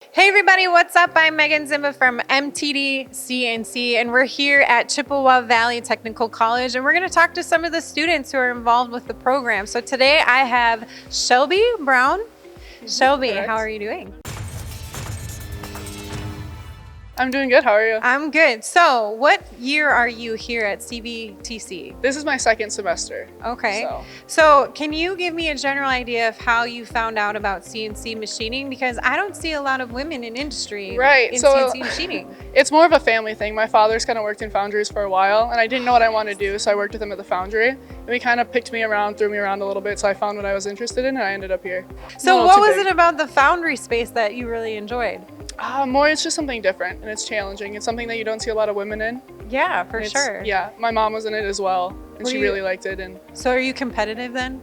Hey everybody, what's up? I'm Meaghan Ziemba from MTDCNC, and we're here at Chippewa Valley Technical College, and we're going to talk to some of the students who are involved with the program. So today I have Shelby Brown. Shelby, Correct. how are you doing? I'm doing good. How are you? I'm good. So what year are you here at CVTC? This is my second semester. Okay. So can you give me a general idea of how you found out about CNC machining? Because I don't see a lot of women in industry in CNC machining. It's more of a family thing. My father's kind of worked in foundries for a while, and I didn't know what I wanted to do, so I worked with him at the foundry. And he kind of picked me around, threw me around a little bit, so I found what I was interested in, and I ended up here. So what was it about the foundry space that you really enjoyed? More, it's just something different, and it's challenging. It's something that you don't see a lot of women in. Yeah, for sure. Yeah, my mom was in it as well, and she really liked it. And so are you competitive then?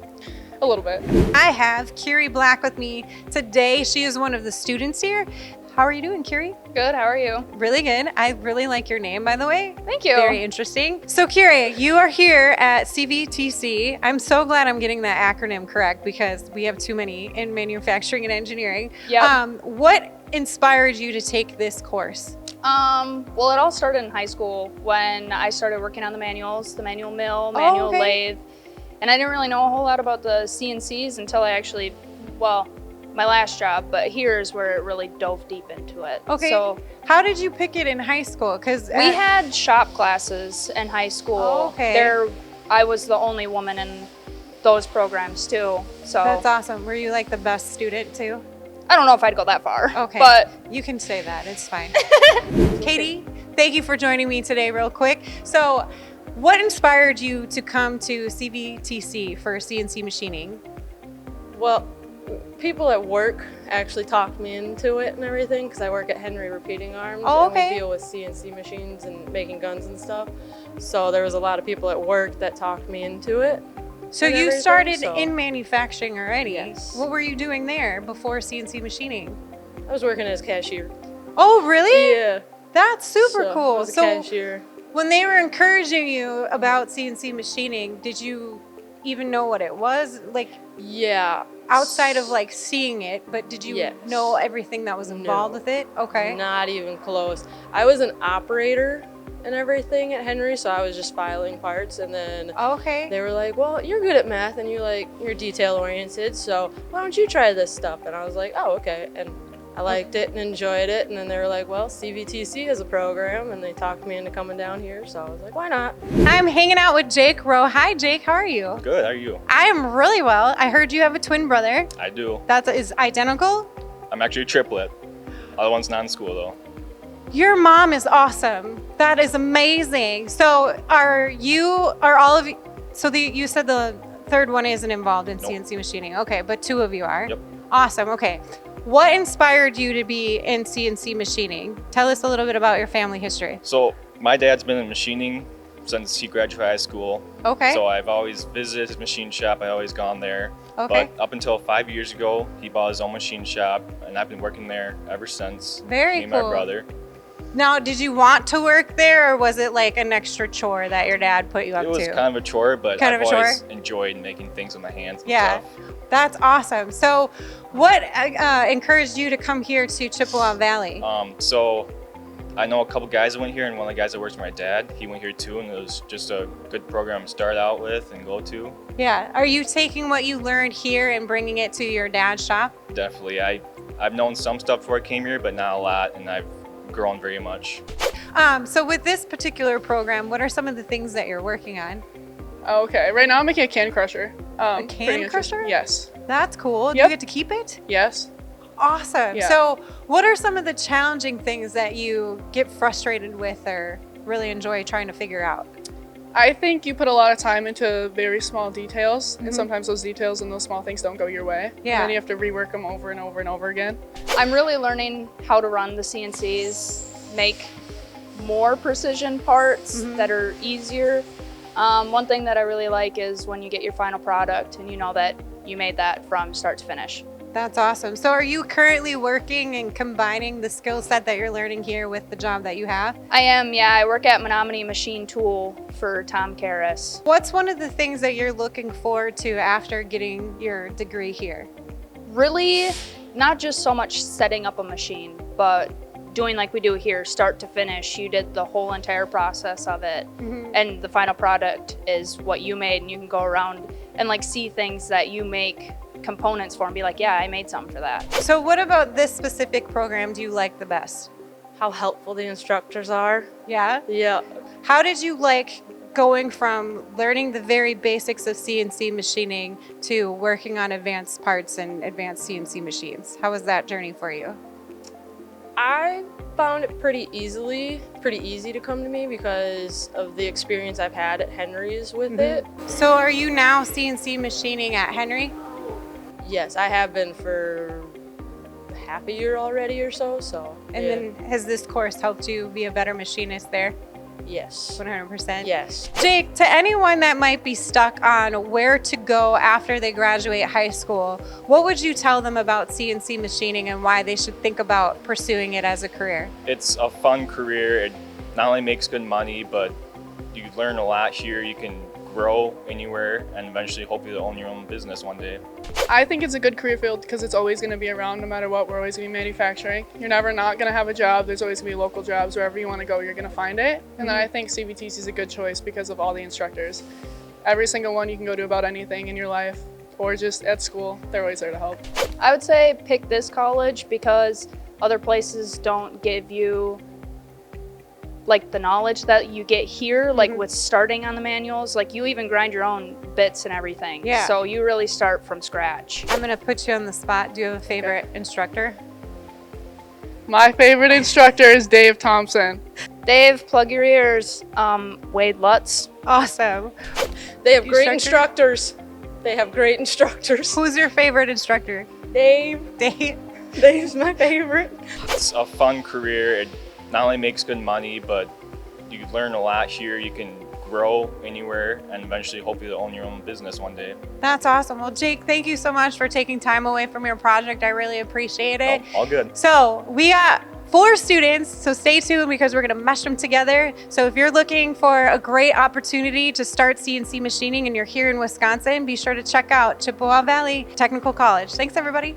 A little bit. I have Kyrie Black with me today. She is one of the students here. How are you doing, Kiri? Good, how are you? Really good. I really like your name, by the way. Thank you. Very interesting. So Kiri, you are here at CVTC. I'm so glad I'm getting that acronym correct because we have too many in manufacturing and engineering. Yep. What inspired you to take this course? Well, it all started in high school when I started working on the manuals, the manual mill, manual lathe. And I didn't really know a whole lot about the CNCs until I actually, well, my last job, but here's where it really dove deep into it. Okay. So how did you pick it in high school? Because we had shop classes in high school. Okay. I was the only woman in those programs too. So that's awesome. Were you like the best student too? I don't know if I'd go that far. Okay. But you can say that. It's fine. Katie, thank you for joining me today real quick. So what inspired you to come to CVTC for CNC machining? Well, people at work actually talked me into it and everything because I work at Henry Repeating Arms and we deal with CNC machines and making guns and stuff. So there was a lot of people at work that talked me into it. So you started in manufacturing already? Yes. What were you doing there before CNC machining? I was working as cashier. Oh, really? Yeah. That's super cool. I was a cashier. When they were encouraging you about CNC machining, did you even know what it was? Like, yeah. Outside of like seeing it, but did you know everything that was involved with it? Okay. Not even close. I was an operator and everything at Henry, so I was just filing parts, and then they were like, well, you're good at math and you're detail oriented, so why don't you try this stuff? And I was like, oh, okay. And I liked it and enjoyed it, and then they were like, well, CVTC has a program, and they talked me into coming down here, so I was like, why not? I'm hanging out with Jake Rowe. Hi, Jake. How are you? Good. How are you? I am really well. I heard you have a twin brother. I do. That is identical? I'm actually a triplet. Other one's not in school, though. Your mom is awesome. That is amazing. So you said the third one isn't involved in CNC machining. Okay, but two of you are? Yep. Awesome. Okay. What inspired you to be in CNC machining? Tell us a little bit about your family history. So my dad's been in machining since he graduated high school. Okay. So I've always visited his machine shop. I've always gone there. Okay. But up until 5 years ago, he bought his own machine shop, and I've been working there ever since. Very me and cool. my brother. Now, did you want to work there, or was it like an extra chore that your dad put you up to? It was kind of a chore, but Kind I've of a always chore? enjoyed making things with my hands and Yeah, stuff. that's awesome. So what encouraged you to come here to Chippewa Valley? So I know a couple guys that went here, and one of the guys that works for my dad, he went here too, and it was just a good program to start out with and go to. Yeah. Are you taking what you learned here and bringing it to your dad's shop? Definitely. I've known some stuff before I came here, but not a lot, and I've grown very much. So with this particular program, what are some of the things that you're working on? Okay, right now I'm making a can crusher. A can crusher? Yes. That's cool. Do Yep. you get to keep it? Yes. Awesome. Yeah. So what are some of the challenging things that you get frustrated with or really enjoy trying to figure out? I think you put a lot of time into very small details, and sometimes those details and those small things don't go your way. Yeah. And then you have to rework them over and over and over again. I'm really learning how to run the CNCs, make more precision parts that are easier. One thing that I really like is when you get your final product and you know that you made that from start to finish. That's awesome. So are you currently working and combining the skill set that you're learning here with the job that you have? I am, yeah. I work at Menominee Machine Tool for Tom Karras. What's one of the things that you're looking forward to after getting your degree here? Really not just so much setting up a machine, but doing like we do here, start to finish. You did the whole entire process of it, and the final product is what you made, and you can go around and like see things that you make components for and be like, yeah, I made something for that. So what about this specific program do you like the best? How helpful the instructors are. Yeah? Yeah. How did you like going from learning the very basics of CNC machining to working on advanced parts and advanced CNC machines? How was that journey for you? I found it pretty easy to come to me because of the experience I've had at Henry's with it. So are you now CNC machining at Henry? Yes, I have been for half a year already or so. And then has this course helped you be a better machinist there? Yes. 100%? Yes. Jake, to anyone that might be stuck on where to go after they graduate high school, what would you tell them about CNC machining and why they should think about pursuing it as a career? It's a fun career. It not only makes good money, but you learn a lot here. You can grow anywhere and eventually hopefully own your own business one day. I think it's a good career field because it's always going to be around no matter what. We're always going to be manufacturing. You're never not going to have a job. There's always going to be local jobs. Wherever you want to go, you're going to find it. And then I think CVTC is a good choice because of all the instructors. Every single one you can go to about anything in your life or just at school. They're always there to help. I would say pick this college because other places don't give you like the knowledge that you get here, like with starting on the manuals. Like you even grind your own bits and everything. Yeah. So you really start from scratch. I'm gonna put you on the spot. Do you have a favorite instructor? My favorite instructor is Dave Thompson. Dave, plug your ears. Wade Lutz. Awesome. They have great instructors. They have great instructors. Who's your favorite instructor? Dave. Dave's my favorite. It's a fun career. It not only makes good money, but you learn a lot here. You can grow anywhere and eventually hopefully own your own business one day. That's awesome. Well, Jake, thank you so much for taking time away from your project. I really appreciate it. Oh, all good. So we got 4 students, so stay tuned because we're gonna mesh them together. So if you're looking for a great opportunity to start CNC machining and you're here in Wisconsin, be sure to check out Chippewa Valley Technical College. Thanks, everybody.